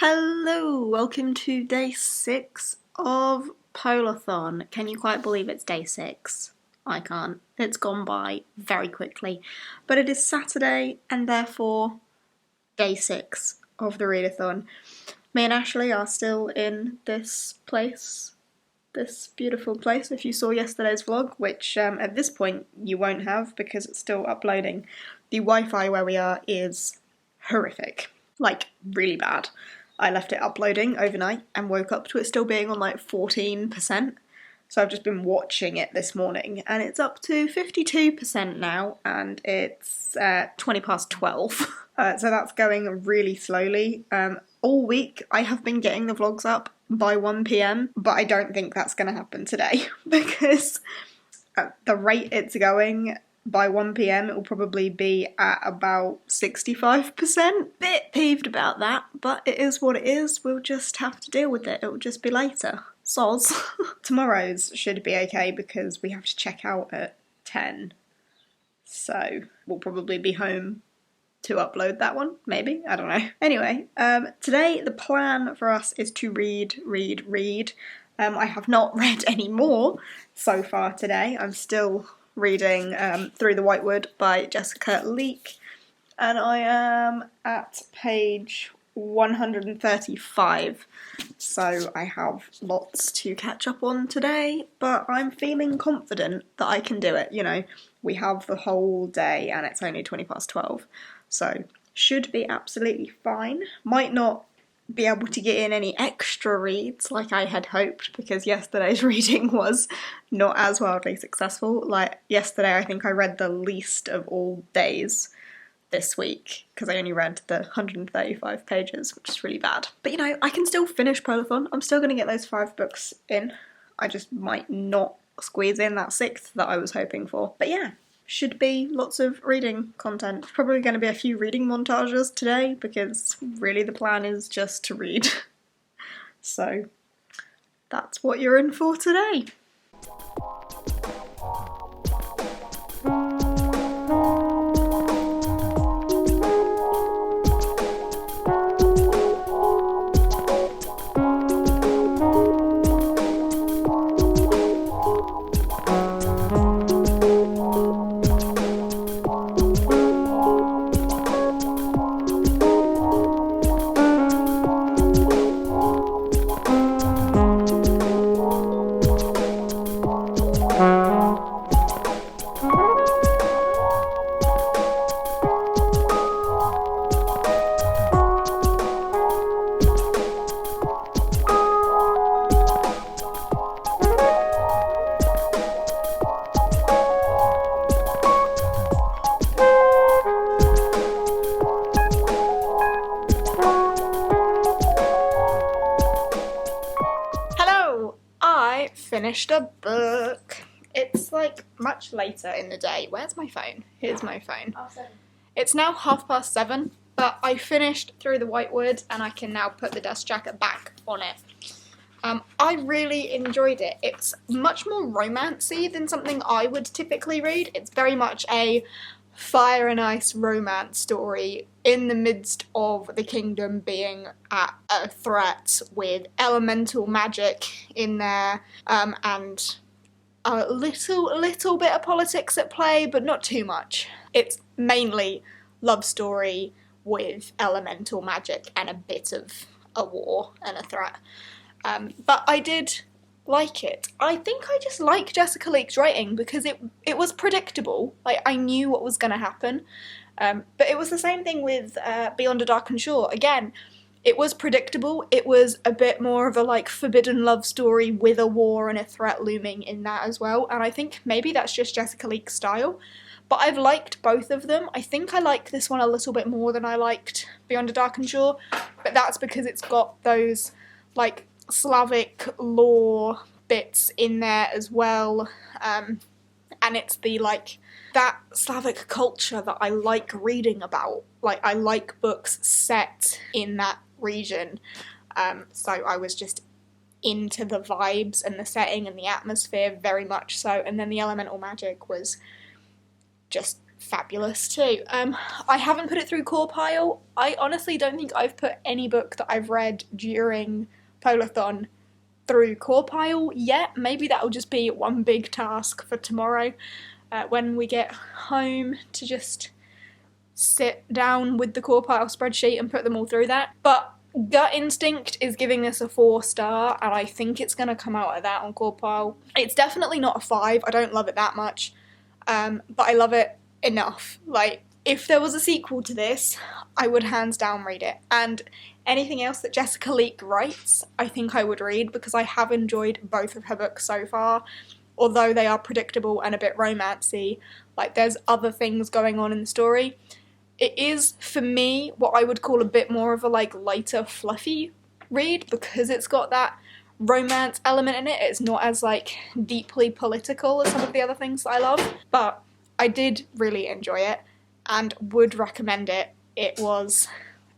Hello, welcome to day 6 of POLARTHON. Can you quite believe it's day 6? I can't. It's gone by very quickly. But it is Saturday and therefore day 6 of the readathon. Me and Ashley are still in this place, this beautiful place. If you saw yesterday's vlog, which at this point you won't have because it's still uploading, the Wi-Fi where we are is horrific. Like, really bad. I left it uploading overnight and woke up to it still being on like 14%. So I've just been watching it this morning and it's up to 52% now and it's 20 past 12. So that's going really slowly. All week I have been getting the vlogs up by 1 PM, but I don't think that's going to happen today because at the rate it's going, by 1 PM it will probably be at about 65%. Bit peeved about that, but it is what it is. We'll just have to deal with it. It will just be later. Soz. Tomorrow's should be okay because we have to check out at 10. So we'll probably be home to upload that one, maybe? I don't know. Anyway, today the plan for us is to read. I have not read any more so far today. I'm still reading Through the Whitewood by Jessica Leek, and I am at page 135, so I have lots to catch up on today, but I'm feeling confident that I can do it. You know, we have the whole day and it's only 20 past 12, so should be absolutely fine. Might not be able to get in any extra reads like I had hoped because yesterday's reading was not as wildly successful. Like yesterday I think I read the least of all days this week because I only read the 135 pages, which is really bad. But you know, I can still finish POLARTHON. I'm still going to get those 5 books in. I just might not squeeze in that 6th that I was hoping for. But yeah, should be lots of reading content. Probably going to be a few reading montages today because really the plan is just to read. So that's what you're in for today. Finished a book. It's like much later in the day. Where's my phone? Here's my phone. It's now 7:30, but I finished Through the Whitewood and I can now put the dust jacket back on it. I really enjoyed it. It's much more romancy than something I would typically read. It's very much a fire and ice romance story in the midst of the kingdom being at a threat with elemental magic in there, and a little bit of politics at play, but not too much. It's mainly love story with elemental magic and a bit of a war and a threat. But I did like it. I think I just like Jessica Leek's writing because it was predictable. Like, I knew what was going to happen. But it was the same thing with Beyond a Darkened Shore. Again, it was predictable. It was a bit more of a like forbidden love story with a war and a threat looming in that as well. And I think maybe that's just Jessica Leek's style. But I've liked both of them. I think I like this one a little bit more than I liked Beyond a Darkened Shore. But that's because it's got those like Slavic lore bits in there as well, and it's the like that Slavic culture that I like reading about. Like, I like books set in that region, so I was just into the vibes and the setting and the atmosphere very much so, and then the elemental magic was just fabulous too. I haven't put it through Core Pile. I honestly don't think I've put any book that I've read during POLARTHON through Core Pile yet. Maybe that'll just be one big task for tomorrow when we get home, to just sit down with the Core Pile spreadsheet and put them all through that. But gut instinct is giving this a 4-star, and I think it's going to come out of that on Core Pile. It's definitely not a 5. I don't love it that much, but I love it enough. Like, if there was a sequel to this, I would hands down read it. And anything else that Jessica Leek writes, I think I would read, because I have enjoyed both of her books so far. Although they are predictable and a bit romancy, like, there's other things going on in the story. It is, for me, what I would call a bit more of a, like, lighter, fluffy read, because it's got that romance element in it. It's not as, like, deeply political as some of the other things that I love. But I did really enjoy it and would recommend it. It was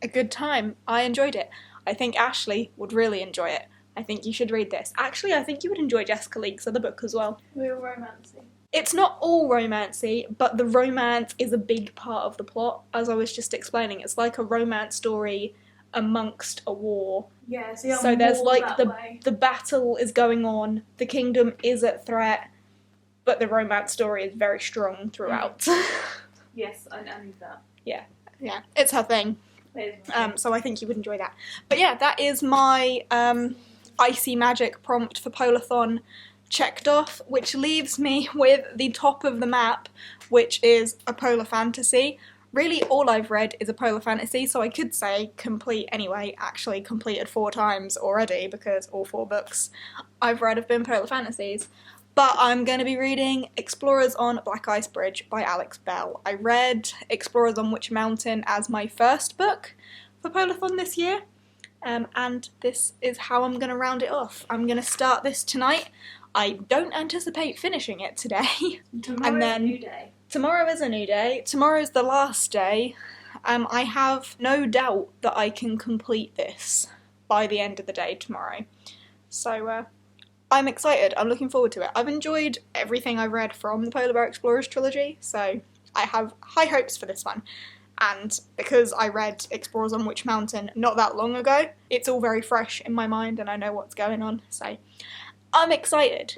a good time. I enjoyed it. I think Ashley would really enjoy it. I think you should read this. Actually, I think you would enjoy Jessica Leek's other book as well. Real romancy. It's not all romancy, but the romance is a big part of the plot, as I was just explaining. It's like a romance story amongst a war. Yeah, so there's like the battle is going on, the kingdom is at threat, but the romance story is very strong throughout. Yes, I need that. Yeah, it's her thing. So I think you would enjoy that. But yeah, that is my Icy Magic prompt for POLARTHON checked off, which leaves me with the top of the map, which is a polar fantasy. Really, all I've read is a polar fantasy, so I could say complete anyway. Actually completed 4 times already, because all 4 books I've read have been polar fantasies. But I'm going to be reading Explorers on Black Ice Bridge by Alex Bell. I read Explorers on Witch Mountain as my first book for POLARTHON this year, and this is how I'm going to round it off. I'm going to start this tonight. I don't anticipate finishing it today. Tomorrow's a new day. Tomorrow is a new day. Tomorrow's the last day. I have no doubt that I can complete this by the end of the day tomorrow. So I'm excited. I'm looking forward to it. I've enjoyed everything I've read from the Polar Bear Explorers trilogy, so I have high hopes for this one. And because I read Explorers on Witch Mountain not that long ago, it's all very fresh in my mind and I know what's going on, so I'm excited.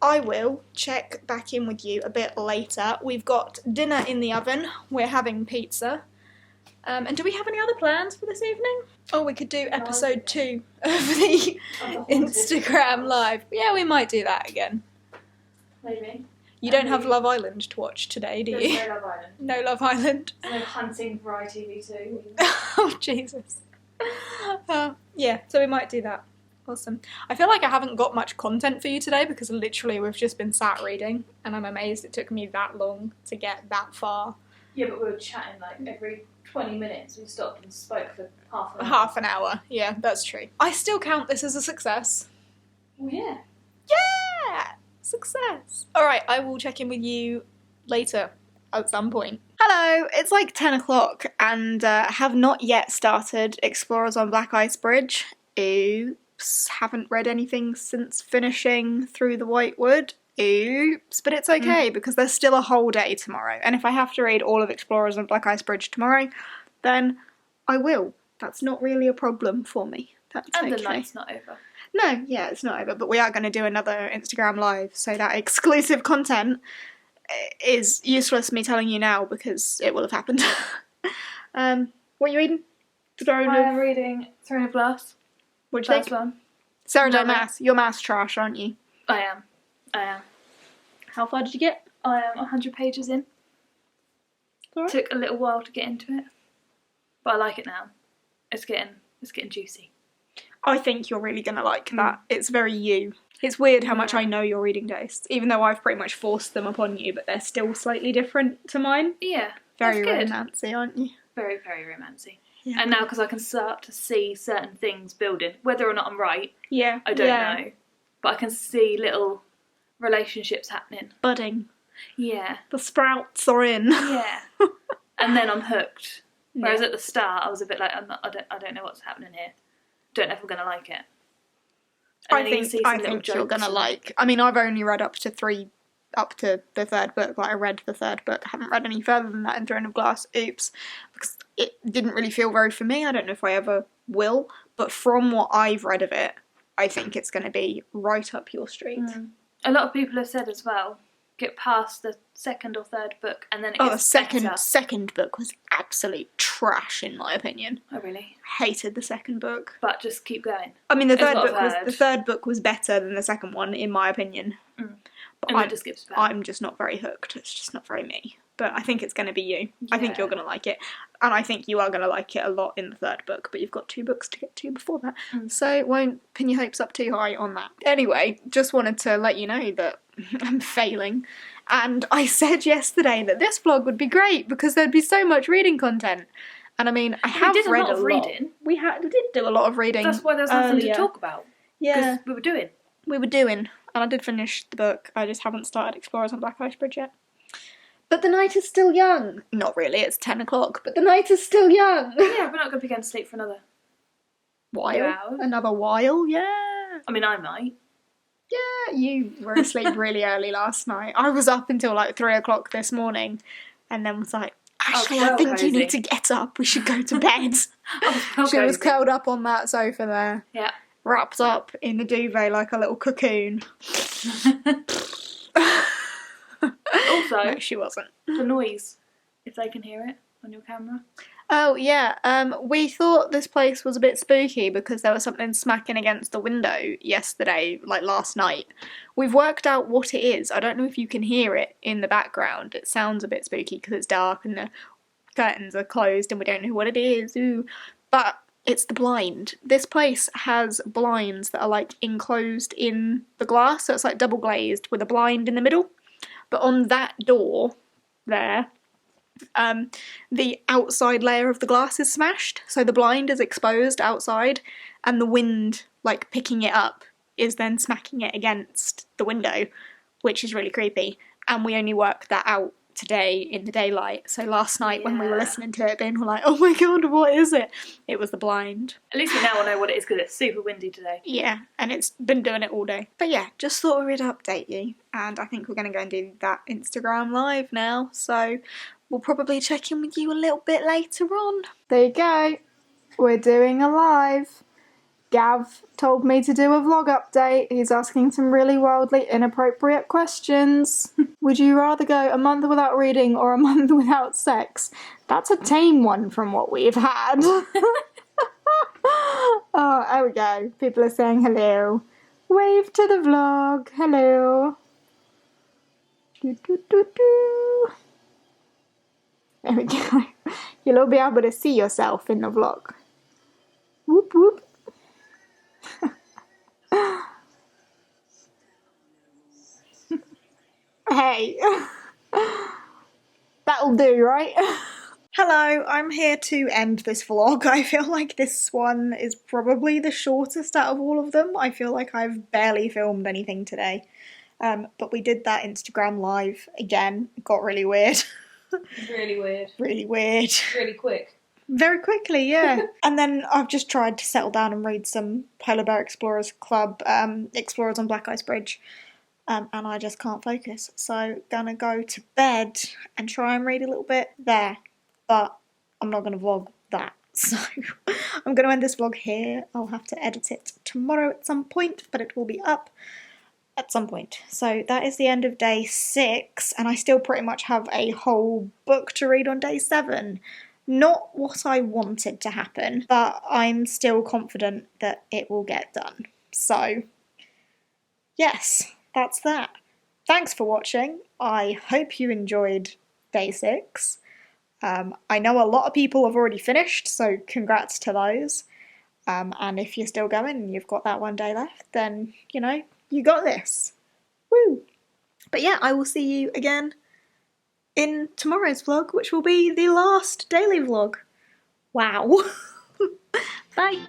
I will check back in with you a bit later. We've got dinner in the oven. We're having pizza. And do we have any other plans for this evening? Oh, we could do episode 2 of the Instagram live. Yeah, we might do that again. Maybe. You don't have Love Island to watch today, do you? There's no Love Island. No Love Island. No hunting for ITV2. Oh, Jesus. Yeah, so we might do that. Awesome. I feel like I haven't got much content for you today because literally we've just been sat reading, and I'm amazed it took me that long to get that far. Yeah, but we were chatting like every 20 minutes. We stopped and spoke for half an hour. Half an hour. Yeah, that's true. I still count this as a success. Oh, yeah. Yeah! Success! Alright, I will check in with you later at some point. Hello, it's like 10 o'clock and have not yet started Explorers on Black Ice Bridge. Oops, haven't read anything since finishing Through the White Wood. Oops, but it's okay because there's still a whole day tomorrow, and if I have to read all of Explorers on Black Ice Bridge tomorrow, then I will. That's not really a problem for me. That's and okay. the night's not over. No, yeah, it's not over, but we are going to do another Instagram live, so that exclusive content is useless me telling you now because it will have happened. What are you reading? I'm reading Throne of Glass. What do you think? One. Sarah J. Maas. You're maths trash, aren't you? I am. How far did you get? I am 100 pages in. Right. Took a little while to get into it, but I like it now. It's getting juicy. I think you're really going to like that. It's very you. It's weird how much I know your reading tastes, even though I've pretty much forced them upon you, but they're still slightly different to mine. Yeah, very that's romancy, aren't you? Very, very romancy. Yeah. And now because I can start to see certain things building, whether or not I'm right, yeah, I don't know, but I can see little relationships happening. Budding. Yeah. The sprouts are in. Yeah. And then I'm hooked. Whereas at the start I was a bit like, I don't know what's happening here. Don't know if I'm going to like it. I think you're going to like. I mean, I've only read up to 3 up to the third book. Like, I read the third book. I haven't read any further than that in Throne of Glass. Oops. Because it didn't really feel very for me. I don't know if I ever will. But from what I've read of it, I think it's going to be right up your street. A lot of people have said as well, get past the second or third book and then it gets better. Second book was absolute trash in my opinion. Oh really? Hated the second book. But just keep going. I mean, the third book was better than the second one in my opinion. But and it just gets better. I'm just not very hooked. It's just not very me. But I think it's going to be you. Yeah. I think you're going to like it. And I think you are going to like it a lot in the third book, but you've got 2 books to get to before that. So won't pin your hopes up too high on that. Anyway, just wanted to let you know that I'm failing. And I said yesterday that this vlog would be great because there'd be so much reading content. And I mean, I have read a lot of reading. We did do a lot of reading. That's why there's nothing to talk about. Yeah. Because we were doing. And I did finish the book. I just haven't started Explorers on Black Ice Bridge yet. But the night is still young. Not really, it's 10 o'clock, but the night is still young. Yeah, we're not going to be going to sleep for another while. Another while, yeah. I mean, I might. Yeah, you were asleep really early last night. I was up until like 3 o'clock this morning and then was like, actually, I think you need to get up. We should go to bed. She was curled up on that sofa there. Yeah. Wrapped up in the duvet like a little cocoon. Also, no, she wasn't. The noise, if they can hear it on your camera. Oh, yeah. We thought this place was a bit spooky because there was something smacking against the window yesterday, like last night. We've worked out what it is. I don't know if you can hear it in the background. It sounds a bit spooky because it's dark and the curtains are closed and we don't know what it is. Ooh. But it's the blind. This place has blinds that are like enclosed in the glass, so it's like double glazed with a blind in the middle. But on that door there, the outside layer of the glass is smashed, so the blind is exposed outside, and the wind, like, picking it up is then smacking it against the window, which is really creepy. And we only worked that out today in the daylight, so last night when we were listening to it, then we're like, oh my god, what is it? It was the blind. At least we now know what it is because it's super windy today. Yeah, and it's been doing it all day. But yeah, just thought we'd update you, and I think we're going to go and do that Instagram live now, so we'll probably check in with you a little bit later on. There you go, we're doing a live. Gav told me to do a vlog update. He's asking some really wildly inappropriate questions. Would you rather go a month without reading or a month without sex? That's a tame one from what we've had. Oh, there we go. People are saying hello. Wave to the vlog. Hello. There we go. You'll all be able to see yourself in the vlog. Whoop whoop. Hey, that'll do, right? Hello, I'm here to end this vlog. I feel like this one is probably the shortest out of all of them. I feel like I've barely filmed anything today. But we did that Instagram live again. It got really weird. Really weird. Really weird. Really quick. Very quickly, yeah. And then I've just tried to settle down and read some Polar Bear Explorers Club, Explorers on Black Ice Bridge, and I just can't focus. So gonna go to bed and try and read a little bit there, but I'm not gonna vlog that. So I'm gonna end this vlog here. I'll have to edit it tomorrow at some point, but it will be up at some point. So that is the end of day 6, and I still pretty much have a whole book to read on day 7. Not what I wanted to happen, but I'm still confident that it will get done. So, yes, that's that. Thanks for watching. I hope you enjoyed day 6. I know a lot of people have already finished, so congrats to those. And if you're still going and you've got that one day left, then, you know, you got this. Woo! But yeah, I will see you again in tomorrow's vlog, which will be the last daily vlog. Wow. Bye.